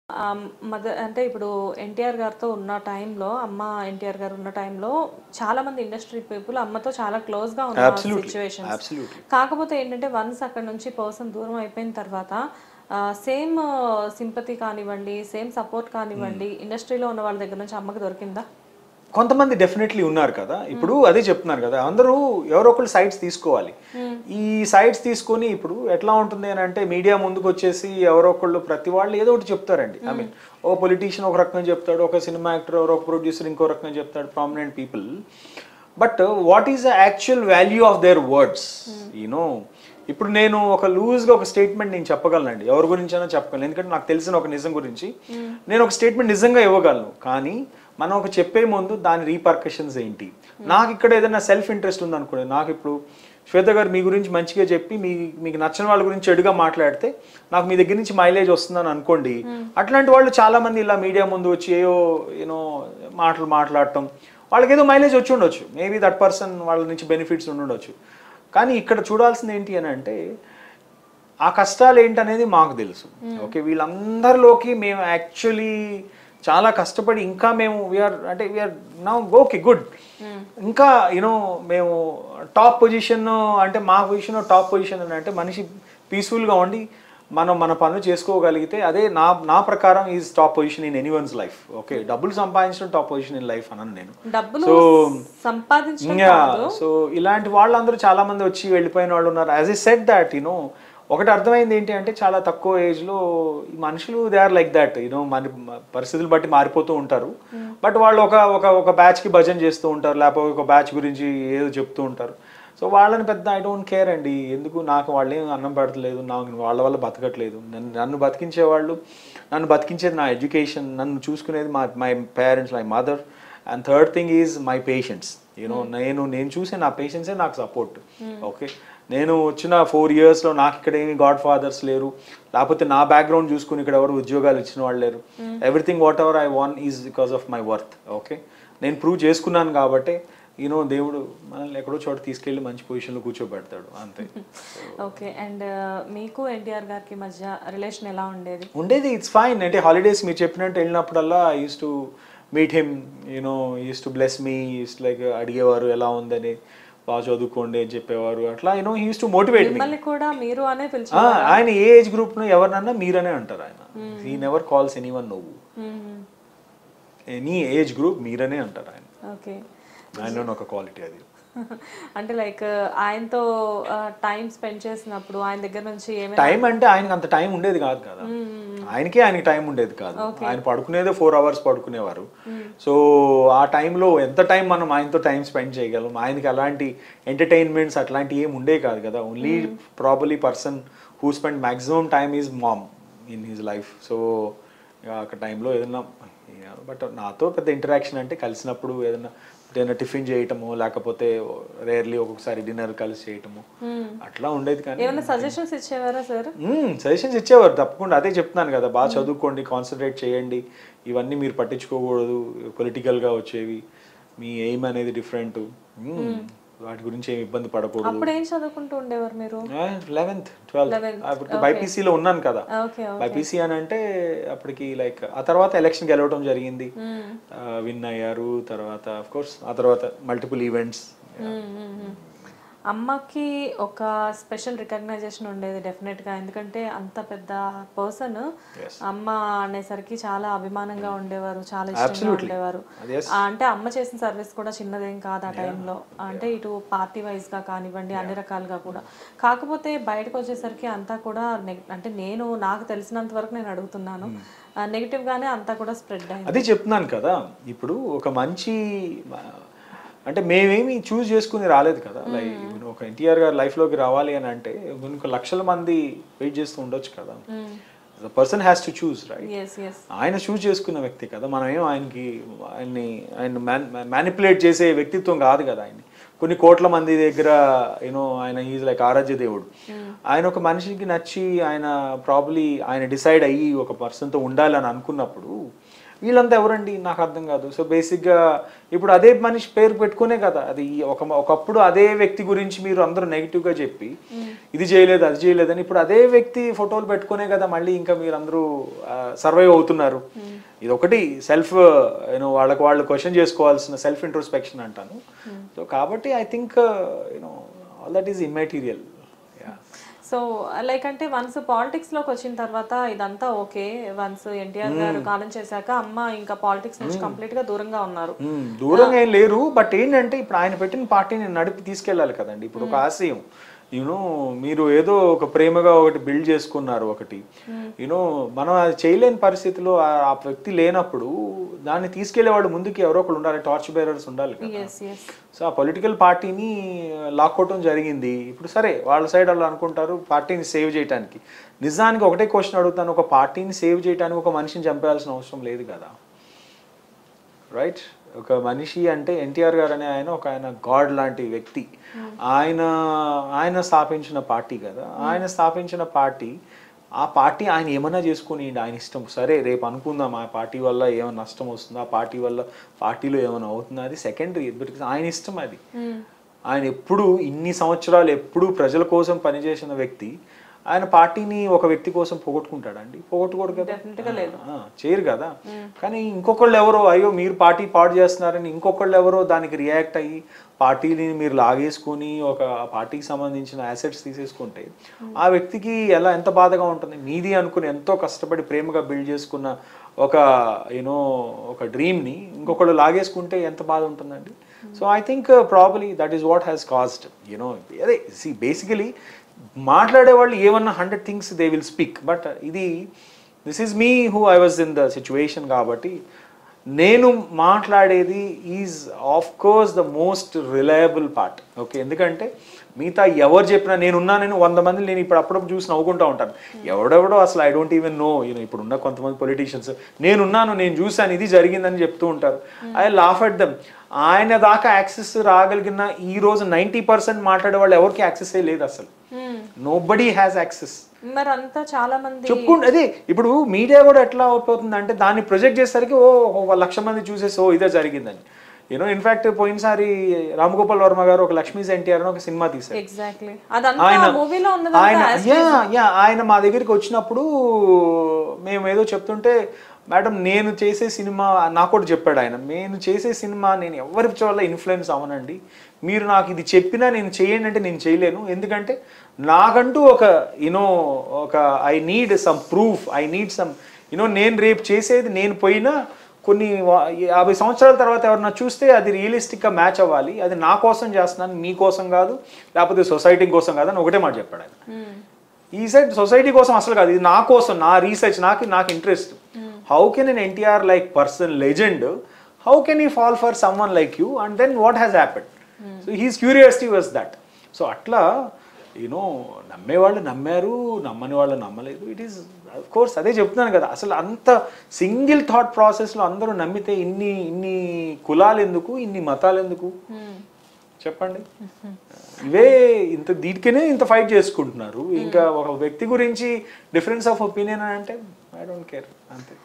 అంటే ఇప్పుడు ఎన్టీఆర్ గారితో ఉన్న టైంలో అమ్మ ఎన్టీఆర్ గారు ఉన్న టైంలో చాలా మంది ఇండస్ట్రీ పీపుల్ అమ్మతో చాలా క్లోజ్గా ఉన్న సిచ్యువేషన్స్. కాకపోతే ఏంటంటే వన్స్ అక్కడ నుంచి పర్సన్ దూరం అయిపోయిన తర్వాత సేమ్ సింపతి కానివ్వండి, సేమ్ సపోర్ట్ కానివ్వండి, ఇండస్ట్రీలో ఉన్న వాళ్ళ దగ్గర నుంచి అమ్మకి దొరికిందా? కొంతమంది డెఫినెట్లీ ఉన్నారు కదా. ఇప్పుడు అదే చెప్తున్నారు కదా, అందరూ ఎవరో ఒకళ్ళు సైడ్స్ తీసుకోవాలి. ఈ సైడ్స్ తీసుకొని ఇప్పుడు ఎట్లా ఉంటుంది అని అంటే, మీడియా ముందుకు వచ్చేసి ఎవరో ఒకళ్ళు ప్రతి వాళ్ళు ఏదో ఒకటి చెప్తారండి. ఐ మీన్ ఓ పొలిటీషియన్ ఒక రకంగా చెప్తాడు, ఒక సినిమా యాక్టర్ ఒక ప్రొడ్యూసర్ ఇంకో రకంగా చెప్తాడు, prominent people. But what is the actual value of their words? You know ఇప్పుడు నేను ఒక లూజ్గా ఒక స్టేట్మెంట్ నేను చెప్పగలనండి, ఎవరి గురించి అయినా చెప్పగలను, ఎందుకంటే నాకు తెలిసిన ఒక నిజం గురించి నేను ఒక స్టేట్మెంట్ నిజంగా ఇవ్వగలను. కానీ మనం ఒక చెప్పే ముందు దాని రీపర్కషన్స్ ఏంటి. నాకు ఇక్కడ ఏదైనా సెల్ఫ్ ఇంట్రెస్ట్ ఉందనుకోండి, నాకు ఇప్పుడు శ్వేత గారు మీ గురించి మంచిగా చెప్పి మీకు నచ్చిన వాళ్ళ గురించి చెడుగా మాట్లాడితే నాకు మీ దగ్గర నుంచి మైలేజ్ వస్తుందని అనుకోండి. అట్లాంటి వాళ్ళు చాలా మంది ఇలా మీడియా ముందు వచ్చి ఏదో మాట్లాడటం, వాళ్ళకి ఏదో మైలేజ్ వచ్చి ఉండొచ్చు, మేబీ దట్ పర్సన్ వాళ్ళ నుంచి బెనిఫిట్స్ ఉండొచ్చు. కానీ ఇక్కడ చూడాల్సింది ఏంటి అని అంటే, ఆ కష్టాలు ఏంటనేది మాకు తెలుసు. ఓకే, వీళ్ళందరిలోకి మేము యాక్చువల్లీ చాలా కష్టపడి ఇంకా మేము వీఆర్ నౌ ఓకే గుడ్, ఇంకా మేము టాప్ పొజిషన్ అంటే మా పొజిషన్ టాప్ పొజిషన్ అని అంటే మనిషి పీస్ఫుల్గా ఉండి మన పనులు చేసుకోగలిగితే అదే నా ప్రకారం is top position in anyone's life. Okay, డబ్బులు సంపాదించడం టాప్ పొజిషన్ ఇన్ లైఫ్ అన్నాను నేను. సో ఇలాంటి వాళ్ళందరూ చాలా మంది వచ్చి వెళ్ళిపోయిన వాళ్ళు ఉన్నారు. యాజ్ ఎ సెడ్ దాట్ ఒకటి అర్థమైంది ఏంటి అంటే, చాలా తక్కువ ఏజ్లో ఈ మనుషులు దే ఆర్ లైక్ దాట్, మన పరిస్థితులు బట్టి మారిపోతూ ఉంటారు. బట్ వాళ్ళు ఒక బ్యాచ్కి భజన చేస్తూ ఉంటారు, లేకపోతే ఒక బ్యాచ్ గురించి ఏదో చెప్తూ ఉంటారు. సో వాళ్ళని పెద్ద ఐ డోంట్ కేర్ అండి, ఎందుకు నాకు వాళ్ళేం అన్నం పెడతలేదు, నాకు వాళ్ళ వల్ల బతకట్లేదు. నన్ను బతికించేవాళ్ళు, నన్ను బతికించేది నా ఎడ్యుకేషన్, నన్ను చూసుకునేది my parents, my mother. And third thing is my patience. నేను చూసే నా పేషెన్సే నాకు సపోర్ట్. ఓకే, నేను వచ్చిన 4 yearsలో నాకు ఇక్కడ ఏమి గాడ్ ఫాదర్స్ లేరు, లేకపోతే నా బ్యాక్గ్రౌండ్ చూసుకుని ఇక్కడ ఎవరు ఉద్యోగాలు ఇచ్చిన వాళ్ళు లేరు. Everything what ever I want is because of my worth. Okay, నేను ప్రూవ్ చేసుకున్నాను కాబట్టి దేవుడు మనల్ని ఎక్కడో చోట తీసుకెళ్ళి మంచి పొజిషన్లో కూర్చోబెడతాడు, అంతే. ఓకే, అండ్ మీకు ఎన్టీఆర్ గారికి మధ్య రిలేషన్ ఎలా ఉండేది? It's fine. అంటే హాలిడేస్ మీరు చెప్పినట్టు వెళ్ళినప్పుడల్లా I use to meet him, use to bless me, like అడిగేవారు ఎలా ఉందని, బాగా చదువుకోండి అని చెప్పేవారు. అట్లా హీ యూస్ టు మోటివేట్ మీ. ఆయన ఏ ఏజ్ గ్రూప్ ను ఎవరినన్నా మీరనే అంటారు ఆయన. హీ నెవర్ కాల్స్ ఎనీవన్ నువ్వు, ఎనీ ఏజ్ గ్రూప్ మీరనే అంటారు ఆయన. ఆయనలో ఒక క్వాలిటీ అది. అంటే లైక్ ఆయనతో టైం స్పెండ్ చేసినప్పుడు ఆయన దగ్గర నుంచి టైం అంటే ఆయనకి అంత టైం ఉండేది కాదు కదా, ఆయనకి టైం ఉండేది కాదు. ఆయన పడుకునేదే 4 hours పడుకునేవారు. సో ఆ టైంలో ఎంత టైం మనం ఆయనతో టైం స్పెండ్ చేయగలం? ఆయనకి అలాంటి ఎంటర్టైన్మెంట్స్ అట్లాంటివి ఏమి ఉండే కాదు కదా. Only probably person who spend maximum time is ma'am in his life. So ఆ టైంలో ఏదన్నా, బట్ నాతో పెద్ద ఇంటరాక్షన్ అంటే కలిసినప్పుడు ఏదైనా టిఫిన్ చేయటము, లేకపోతే రేర్లీ ఒక్కొక్కసారి డిన్నర్ కలిసి చేయటము, అట్లా ఉండేది. కానీ సజెషన్స్ ఇచ్చేవారా సార్? సజెషన్స్ ఇచ్చేవారు తప్పకుండా. అదే చెప్తున్నాను కదా, బాగా చదువుకోండి, కాన్సన్ట్రేట్ చేయండి, ఇవన్నీ మీరు పట్టించుకోకూడదు, పొలిటికల్గా వచ్చేవి, మీ ఎయిమ్ అనేది డిఫరెంట్, వాటి గురించి ఏమి ఇబ్బంది పడకూడదు. అప్పుడు ఏం చదువుకుంటూ ఉండేవారు మీరు? 11th 12th బైపీసీలో ఉన్నాను కదా. బైపీసీ అని అంటే అప్పటికి లైక్ ఆ తర్వాత ఎలక్షన్ గెలవడం జరిగింది, విన్ అయ్యారు. తర్వాత ఆఫ్ కోర్స్ ఆ తర్వాత మల్టిపుల్ ఈవెంట్స్. అమ్మకి ఒక స్పెషల్ రికగ్నైజేషన్ ఉండేది డెఫినెట్గా, ఎందుకంటే అంత పెద్ద పర్సన్ అమ్మ అనేసరికి చాలా అభిమానంగా ఉండేవారు, చాలా ఇష్టంగా ఉండేవారు. అంటే అమ్మ చేసిన సర్వీస్ కూడా చిన్నదేం కాదు ఆ టైంలో, అంటే ఇటు పార్టీ వైజ్గా కానివ్వండి, అన్ని రకాలుగా కూడా. కాకపోతే బయటకు వచ్చేసరికి అంతా కూడా అంటే నాకు తెలిసినంత వరకు నేను అడుగుతున్నాను, నెగిటివ్ గానే అంతా కూడా స్ప్రెడ్ అయింది. అదే చెప్తున్నాను కదా, ఇప్పుడు ఒక మంచి అంటే మేమేమి చూస్ చేసుకుని రాలేదు కదా. లైక్ ఒక ఎన్టీఆర్ గారు లైఫ్లోకి రావాలి అని అంటే కొన్ని లక్షల మంది వెయిట్ చేస్తూ ఉండొచ్చు కదా. The person has to choose, right? ఆయన చూస్ చేసుకున్న వ్యక్తి కదా, మనం ఏం ఆయన మ్యానిపులేట్ చేసే వ్యక్తిత్వం కాదు కదా. కొన్ని కోట్ల మంది దగ్గర ఆయన ఈజ్ లైక్ ఆరాధ్య దేవుడు. ఆయన ఒక మనిషికి నచ్చి ఆయన ప్రాబ్లీ ఆయన డిసైడ్ అయ్యి ఒక పర్సన్తో ఉండాలని అనుకున్నప్పుడు వీళ్ళంతా ఎవరండి నాకు అర్థం కాదు. సో బేసిక్గా ఇప్పుడు అదే మనిషి పేరు పెట్టుకునే కదా అది ఒకప్పుడు అదే వ్యక్తి గురించి మీరు అందరూ నెగిటివ్గా చెప్పి ఇది చేయలేదు అది చేయలేదని ఇప్పుడు అదే వ్యక్తి ఫోటోలు పెట్టుకునే కదా మళ్ళీ ఇంకా మీరు అందరూ సర్వైవ్ అవుతున్నారు. ఇది ఒకటి సెల్ఫ్ యూనో వాళ్ళకి వాళ్ళు క్వశ్చన్ చేసుకోవాల్సిన సెల్ఫ్ ఇంట్రోస్పెక్షన్ అంటాను. సో కాబట్టి I think you know all that is immaterial. So like అంటే వన్స్ పాలిటిక్స్ లోకి వచ్చిన తర్వాత ఇదంతా ఓకే, వన్స్ ఎన్టీఆర్ గారు కాలం చేశాక అమ్మ ఇంకా పాలిటిక్స్ నుంచి కంప్లీట్ గా దూరంగా ఉన్నారు. దూరంగా ఏం లేరు, బట్ ఏంటంటే ఇప్పుడు ఆయన పెట్టిన పార్టీని నడిపి తీసుకెళ్ళాలి కదండి. ఇప్పుడు ఒక ఆశయం యూనో మీరు ఏదో ఒక ప్రేమగా ఒకటి బిల్డ్ చేసుకున్నారు ఒకటి యూనో మనం అది చేయలేని పరిస్థితిలో ఆ వ్యక్తి లేనప్పుడు దాన్ని తీసుకెళ్లే వాళ్ళు ముందుకి ఎవరో ఒకరు ఉండాలి, టార్చ్ బేరర్స్ ఉండాలి కదా. సో ఆ పొలిటికల్ పార్టీని లాక్కోవటం జరిగింది. ఇప్పుడు సరే వాళ్ళ సైడ్ వాళ్ళు అనుకుంటారు పార్టీని సేవ్ చేయడానికి. నిజానికి ఒకటే క్వశ్చన్ అడుగుతాను, ఒక పార్టీని సేవ్ చేయడానికి ఒక మనిషిని చంపేయాల్సిన అవసరం లేదు కదా, రైట్? ఒక మనిషి అంటే ఎన్టీఆర్ గారు అనే ఆయన గాడ్ లాంటి వ్యక్తి. ఆయన స్థాపించిన పార్టీ కదా, ఆయన స్థాపించిన పార్టీ. ఆ పార్టీ ఆయన ఏమన్నా చేసుకుని ఆయన ఇష్టం. సరే రేపు అనుకుందాం ఆ పార్టీ వల్ల ఏమైనా నష్టం వస్తుందా, ఆ పార్టీ వల్ల పార్టీలో ఏమైనా అవుతుందా, అది సెకండరీ. ఆయన ఇష్టం అది. ఆయన ఎప్పుడు ఇన్ని సంవత్సరాలు ఎప్పుడు ప్రజల కోసం పనిచేసిన వ్యక్తి ఆయన పార్టీని ఒక వ్యక్తి కోసం పోగొట్టుకుంటాడండి? పోగొట్టుకోడు కదా, చేయరు కదా. కానీ ఇంకొకళ్ళు ఎవరో అయ్యో మీరు పార్టీ పాడు చేస్తున్నారని ఇంకొకళ్ళు ఎవరో దానికి రియాక్ట్ అయ్యి పార్టీని మీరు లాగేసుకొని ఒక పార్టీకి సంబంధించిన అసెట్స్ తీసేసుకుంటే ఆ వ్యక్తికి ఎంత బాధగా ఉంటుంది. మీది అనుకుని ఎంతో కష్టపడి ప్రేమగా బిల్డ్ చేసుకున్న ఒక డ్రీమ్ని ఇంకొకళ్ళు లాగేసుకుంటే ఎంత బాధ ఉంటుందండి. So I think probably that is what has caused అదే బేసికలీ మాట్లాడే వాళ్ళు ఏమన్నా 100 things they will speak, but this is me who I was in the situation. కాబట్టి నేను మాట్లాడేది is of course the most reliable part. Okay, ఎందుకంటే మిగతా ఎవరు చెప్పినా నేనున్నానని 100 మంది నేను ఇప్పుడు అప్పుడప్పుడు చూసి నవ్వుకుంటూ ఉంటాను. ఎవడెవడో అసలు ఐ డోంట్ ఈవెన్ నో ఇప్పుడున్న కొంతమంది పొలిటీషియన్స్ నేనున్నాను నేను చూశాను ఇది జరిగిందని చెప్తూ ఉంటారు. I laugh at them. ఆయన దాకా యాక్సెస్ రాగలిగిన ఈ రోజు 90% మాట్లాడే వాళ్ళు ఎవరికి యాక్సెస్ లేదు అసలు. Nobody has access. మరి అంతా చాలా మంది చెప్పుకుంటే అదే ఇప్పుడు మీడియా కూడా ఎట్లా అయిపోతుంది అంటే దాన్ని ప్రొజెక్ట్ చేసేసరికి 1,00,000 మంది చూసేసి ఇదే జరిగిందని. ఇన్ఫాక్ట్ పోయినసారి రామ్ గోపాల్ వర్మ గారు ఒక లక్ష్మీస్ ఎన్టీఆర్ అని ఒక సినిమా తీశారు. ఆయన మా దగ్గరికి వచ్చినప్పుడు మేము ఏదో చెప్తుంటే మేడం నేను చేసే సినిమా నాకు కూడా చెప్పాడు ఆయన, నేను చేసే సినిమా నేను ఎవరి వల్ల ఇన్ఫ్లుయెన్స్ అవ్వనండి, మీరు నాకు ఇది చెప్పినా నేను చేయండి అంటే నేను చేయలేను, ఎందుకంటే నాకంటూ ఒక I need some proof, I need some నేను రేపు చేసేది నేను పోయినా కొన్ని 50 సంవత్సరాల తర్వాత ఎవరన్నా చూస్తే అది రియలిస్టిక్గా మ్యాచ్ అవ్వాలి, అది నా కోసం చేస్తున్నాను మీకోసం కాదు లేకపోతే సొసైటీ కోసం కాదు అని ఒకటే మాట చెప్పాడు ఆయన. ఈ సైడ్ సొసైటీ కోసం అసలు కాదు, ఇది నా కోసం, నా రీసెర్చ్, నాకు interest. How can an NTR like person, legend, how can he fall for someone like you, and then what has happened? So his curiosity was that. So atla నమ్మే వాళ్ళు నమ్మారు, నమ్మని వాళ్ళు నమ్మలేదు. ఇట్ ఈస్ ఆఫ్ కోర్స్ అదే చెప్తున్నాను కదా, అసలు అంత సింగిల్ థాట్ ప్రాసెస్లో అందరూ నమ్మితే ఇన్ని కులాలు ఎందుకు, ఇన్ని మతాలు ఎందుకు చెప్పండి? ఇవే దీనికనే ఇంత ఫైట్ చేసుకుంటున్నారు. ఇంకా ఒక వ్యక్తి గురించి డిఫరెన్స్ ఆఫ్ ఒపీనియన్ అంటే ఐ డోంట్ కేర్ అంతే.